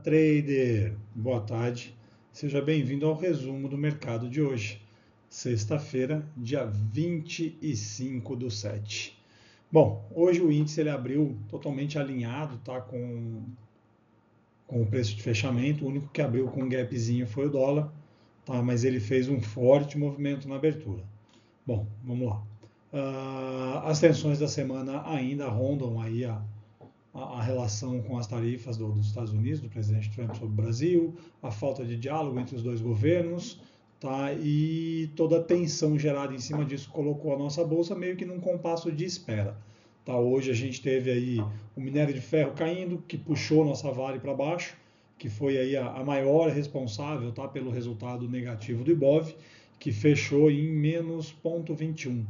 trader, boa tarde, seja bem-vindo ao resumo do mercado de hoje, sexta-feira, dia 25/7. Bom, hoje o índice ele abriu totalmente alinhado, tá, com o preço de fechamento, o único que abriu com um gapzinho foi o dólar, tá, mas ele fez um forte movimento na abertura. Bom, vamos lá. As tensões da semana ainda rondam aí a relação com as tarifas dos Estados Unidos, do presidente Trump sobre o Brasil, a falta de diálogo entre os dois governos, tá? E toda a tensão gerada em cima disso colocou a nossa bolsa meio que num compasso de espera. Tá? Hoje a gente teve aí o minério de ferro caindo, que puxou nossa Vale para baixo, que foi aí a maior responsável, tá, pelo resultado negativo do Ibov, que fechou em menos 0,21.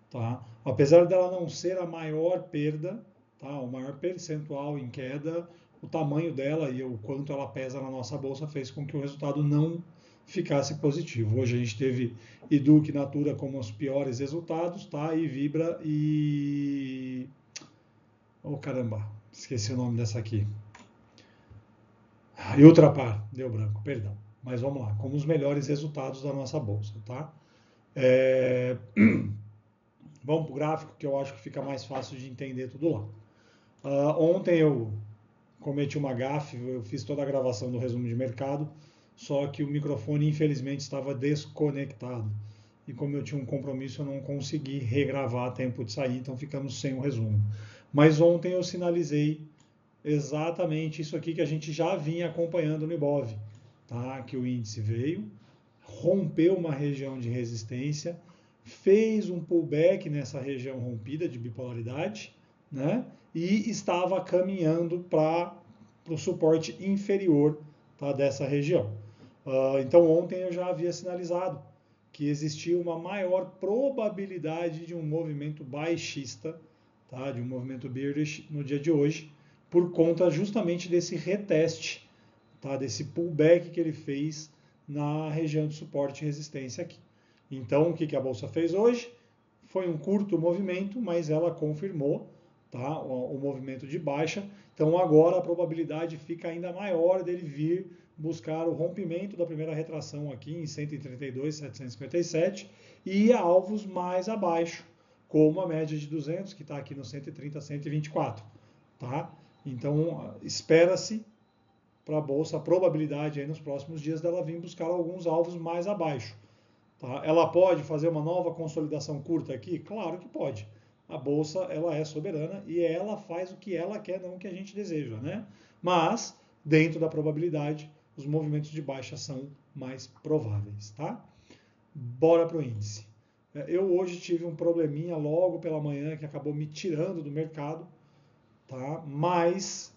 Tá? Apesar dela não ser a maior perda, tá? O maior percentual em queda, o tamanho dela e o quanto ela pesa na nossa bolsa fez com que o resultado não ficasse positivo. Hoje a gente teve Educ e Natura como os piores resultados, tá? E Vibra e... Oh, caramba, esqueci o nome dessa aqui. E Ultrapar, deu branco, perdão. Mas vamos lá, como os melhores resultados da nossa bolsa, tá? Vamos para o gráfico, que eu acho que fica mais fácil de entender tudo lá. Ontem eu cometi uma gafe, eu fiz toda a gravação do resumo de mercado, só que o microfone infelizmente estava desconectado. E como eu tinha um compromisso, eu não consegui regravar a tempo de sair, então ficamos sem o resumo. Mas ontem eu sinalizei exatamente isso aqui que a gente já vinha acompanhando no Ibov, tá? Que o índice veio, rompeu uma região de resistência, fez um pullback nessa região rompida de bipolaridade, né? E estava caminhando para o suporte inferior, tá, dessa região. Então ontem eu já havia sinalizado que existia uma maior probabilidade de um movimento baixista, tá, de um movimento bearish no dia de hoje, por conta justamente desse reteste, tá, desse pullback que ele fez na região de suporte e resistência aqui. Então, o que a Bolsa fez hoje? Foi um curto movimento, mas ela confirmou, tá, o movimento de baixa. Então, agora a probabilidade fica ainda maior dele vir buscar o rompimento da primeira retração aqui em 132.757 e a alvos mais abaixo, como a média de 200, que está aqui no 130.124. Tá? Então, espera-se para a Bolsa a probabilidade aí nos próximos dias dela vir buscar alguns alvos mais abaixo. Tá? Ela pode fazer uma nova consolidação curta aqui? Claro que pode. A Bolsa ela é soberana e ela faz o que ela quer, não o que a gente deseja. Né? Mas, dentro da probabilidade, os movimentos de baixa são mais prováveis. Tá? Bora para o índice. Eu hoje tive um probleminha logo pela manhã que acabou me tirando do mercado, tá? Mas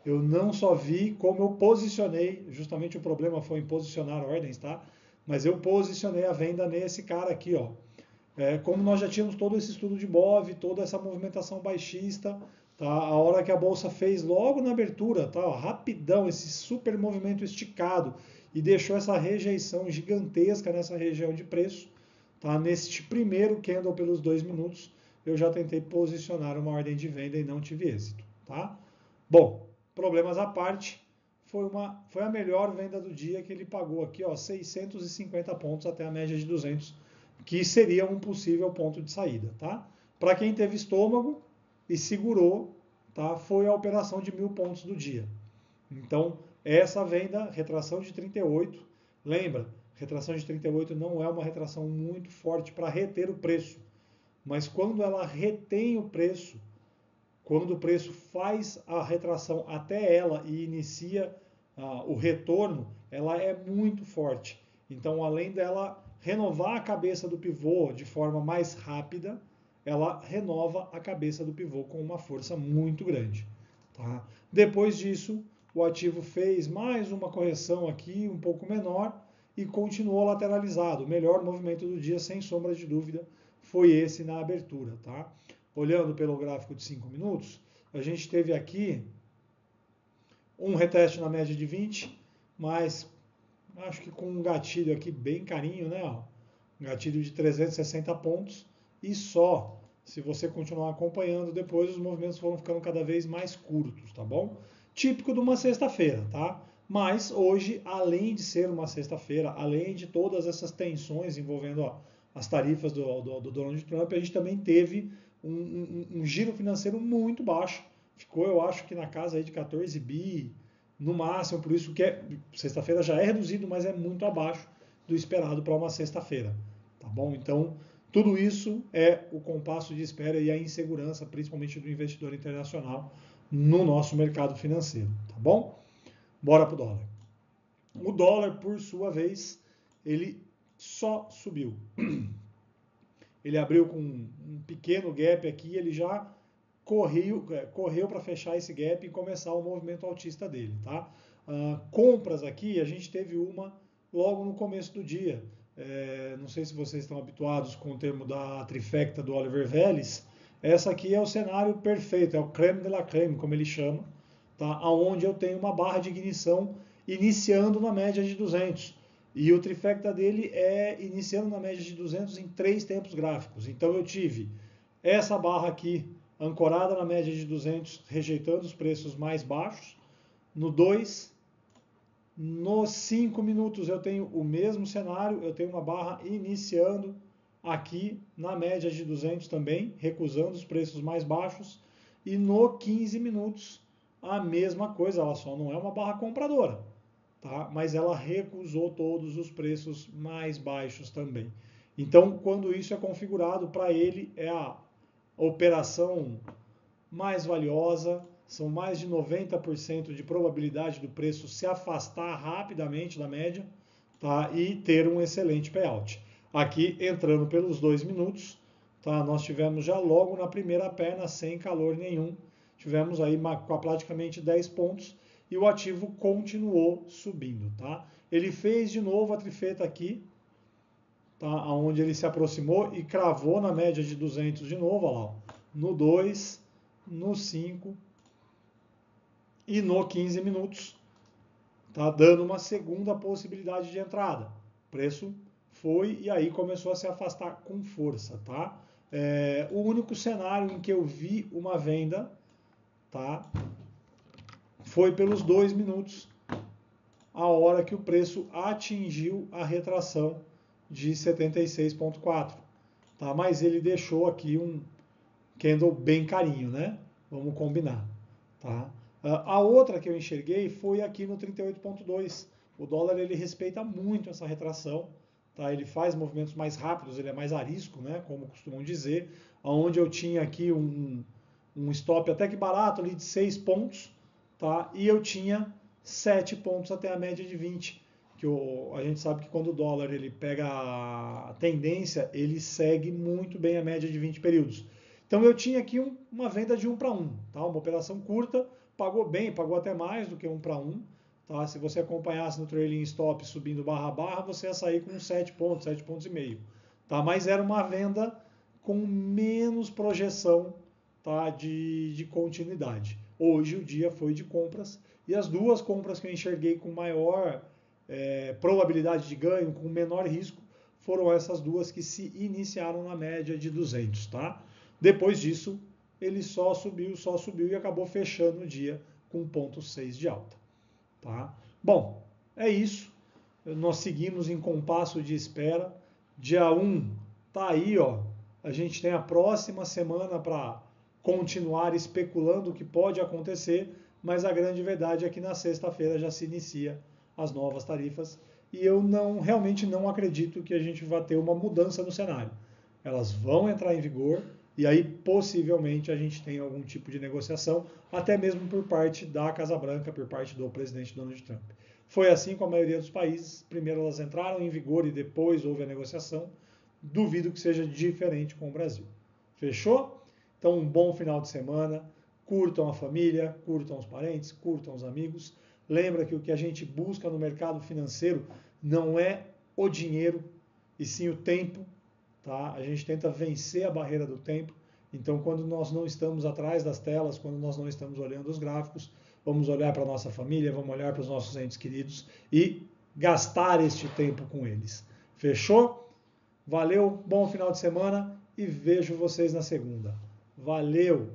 eu não só vi como eu posicionei, justamente o problema foi em posicionar ordens, tá? Mas eu posicionei a venda nesse cara aqui, ó. Como nós já tínhamos todo esse estudo de BOV, toda essa movimentação baixista, tá? A hora que a bolsa fez logo na abertura, tá? Ó, rapidão, esse super movimento esticado e deixou essa rejeição gigantesca nessa região de preço, tá? Neste primeiro candle pelos 2 minutos, eu já tentei posicionar uma ordem de venda e não tive êxito, tá? Bom, problemas à parte, foi a melhor venda do dia que ele pagou aqui, ó, 650 pontos até a média de 200, que seria um possível ponto de saída, tá? Para quem teve estômago e segurou, tá? Foi a operação de 1.000 pontos do dia. Então, essa venda, retração de 38, lembra, retração de 38 não é uma retração muito forte para reter o preço, mas quando ela retém o preço, quando o preço faz a retração até ela e inicia o retorno, ela é muito forte. Então, além dela renovar a cabeça do pivô de forma mais rápida, ela renova a cabeça do pivô com uma força muito grande. Tá? Depois disso, o ativo fez mais uma correção aqui, um pouco menor, e continuou lateralizado. O melhor movimento do dia, sem sombra de dúvida, foi esse na abertura. Tá? Olhando pelo gráfico de 5 minutos, a gente teve aqui um reteste na média de 20, mas acho que com um gatilho aqui bem carinho, né? Ó, um gatilho de 360 pontos e só. Se você continuar acompanhando depois, os movimentos foram ficando cada vez mais curtos, tá bom? típico de uma sexta-feira, tá? Mas hoje, além de ser uma sexta-feira, além de todas essas tensões envolvendo as tarifas do Donald Trump, a gente também teve um giro financeiro muito baixo. Ficou, eu acho que na casa aí de 14 bi no máximo, por isso que sexta-feira já é reduzido, mas é muito abaixo do esperado para uma sexta-feira, tá bom? Então, tudo isso é o compasso de espera e a insegurança, principalmente do investidor internacional, no nosso mercado financeiro, tá bom? Bora pro dólar. O dólar, por sua vez, ele só subiu. Ele abriu com um pequeno gap aqui, ele já correu para fechar esse gap e começar o movimento altista dele, tá? Compras aqui, a gente teve uma logo no começo do dia. Não sei se vocês estão habituados com o termo da trifecta do Oliver Vélez. Essa aqui é o cenário perfeito, é o creme de la creme, como ele chama, tá? Onde eu tenho uma barra de ignição iniciando na média de 200. E o trifecta dele é iniciando na média de 200 em 3 tempos gráficos. Então eu tive essa barra aqui ancorada na média de 200, rejeitando os preços mais baixos. No 2, nos 5 minutos eu tenho o mesmo cenário, eu tenho uma barra iniciando aqui na média de 200 também, recusando os preços mais baixos. E no 15 minutos a mesma coisa, ela só não é uma barra compradora, tá? Mas ela recusou todos os preços mais baixos também. Então, quando isso é configurado, para ele é a operação mais valiosa, são mais de 90% de probabilidade do preço se afastar rapidamente da média, tá? E ter um excelente payout. Aqui, entrando pelos 2 minutos, tá? Nós tivemos já logo na primeira perna, sem calor nenhum, tivemos aí praticamente 10 pontos e o ativo continuou subindo, tá? Ele fez de novo a trifeta aqui, tá? Onde ele se aproximou e cravou na média de 200 de novo, olha lá, no 2, no 5 e no 15 minutos, tá dando uma segunda possibilidade de entrada. O preço foi e aí começou a se afastar com força, tá? O único cenário em que eu vi uma venda, tá, foi pelos 2 minutos, a hora que o preço atingiu a retração de 76,4, tá? Mas ele deixou aqui um candle bem carinho, né? Vamos combinar, tá? A outra que eu enxerguei foi aqui no 38,2. O dólar ele respeita muito essa retração, tá? Ele faz movimentos mais rápidos, ele é mais arisco, né? Como costumam dizer, aonde eu tinha aqui um stop até que barato ali de 6 pontos, tá? E eu tinha 7 pontos até a média de 20, que a gente sabe que quando o dólar ele pega a tendência, ele segue muito bem a média de 20 períodos. Então eu tinha aqui uma venda de 1 para 1, tá? Uma operação curta, pagou bem, pagou até mais do que 1 para 1. Tá? Se você acompanhasse no trailing stop subindo barra a barra, você ia sair com 7 pontos, 7 pontos e meio. Tá? Mas era uma venda com menos projeção, tá? de continuidade. Hoje o dia foi de compras e as duas compras que eu enxerguei com maior probabilidade de ganho, com menor risco, foram essas duas que se iniciaram na média de 200. Tá? Depois disso, ele só subiu e acabou fechando o dia com 0,6 de alta. Tá? Bom, é isso. Nós seguimos em compasso de espera. Dia 1 tá aí, ó. A gente tem a próxima semana para continuar especulando o que pode acontecer, mas a grande verdade é que na sexta-feira já se inicia as novas tarifas e eu realmente não acredito que a gente vá ter uma mudança no cenário. Elas vão entrar em vigor e aí possivelmente a gente tem algum tipo de negociação, até mesmo por parte da Casa Branca, por parte do presidente Donald Trump. Foi assim com a maioria dos países. Primeiro elas entraram em vigor e depois houve a negociação. Duvido que seja diferente com o Brasil. Fechou? Então, um bom final de semana. Curtam a família, curtam os parentes, curtam os amigos. Lembra que o que a gente busca no mercado financeiro não é o dinheiro, e sim o tempo. Tá? A gente tenta vencer a barreira do tempo. Então, quando nós não estamos atrás das telas, quando nós não estamos olhando os gráficos, vamos olhar para a nossa família, vamos olhar para os nossos entes queridos e gastar este tempo com eles. Fechou? Valeu, bom final de semana e vejo vocês na segunda. Valeu!